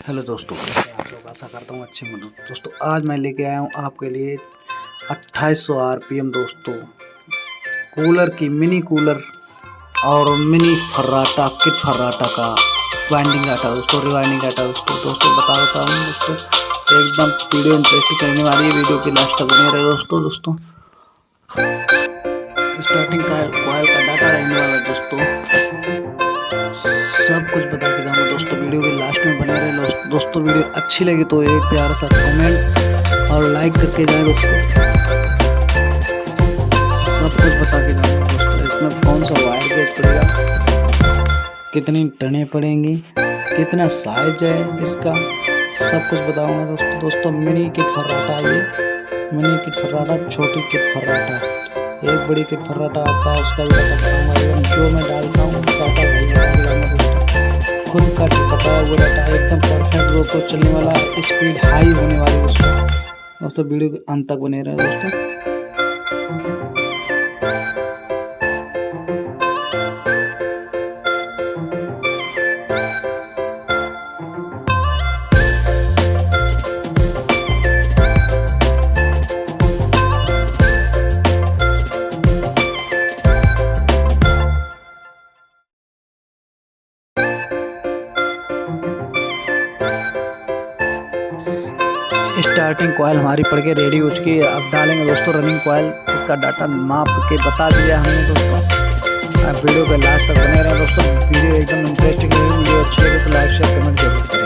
Hello दोस्तों, आप लोग आशा करता हूँ अच्छे होंगे। दोस्तों आज मैं लेके आया हूँ आपके लिए 2800 आरपीएम दोस्तों कूलर की मिनी कूलर और मिनी फर्राटा किट फर्राटा का वाइंडिंग डाटा दोस्तों, रिवाइंडिंग डाटा दोस्तों बता देता हूँ दोस्तों। एकदम वीडियो इंटरेस्टिंग करने वाली है, वीडियो के लास्ट तक बने रहे दोस्तों। स्टार्टिंग का कॉइल का डाटा रहने वाला है दोस्तों, सब कुछ बता के जाऊँगा दोस्तों। वीडियो के लास्ट में बने रहे दोस्तों। वीडियो अच्छी लगी तो एक प्यारा सा कमेंट और लाइक करके जाए दोस्तों। सब कुछ बता के जाऊँगा दोस्तों। इसमें कौन सा वायर गेट पड़ेगा, कितनी टने पड़ेंगी, कितना साइज है इसका, सब कुछ बताऊँगा दोस्तों। मिनी किट फर्राटा, ये मिनी किट फर्राटा, छोटी किट फर्राटा, एक बड़ी किट फर्राटा आता है, उसका भी बताऊँगा। जो मैं डालता हूँ डाटा खुद का जो पता है वो डाटा एकदम परफेक्ट वो को चलने वाला, स्पीड हाई होने वाली दोस्तों। वीडियो के अंत तक बने रहे दोस्तों। स्टार्टिंग कॉइल हमारी पड़ के रेडी हो चुकी है। अब डालेंगे दोस्तों रनिंग कॉइल। इसका डाटा माप के बता दिया हमने दोस्तों। आप वीडियो के लास्ट तक बने रहे दोस्तों। वीडियो एकदम इंटरेस्टिंग है। वीडियो अच्छी लगे तो लाइक शेयर कमेंट जरूर।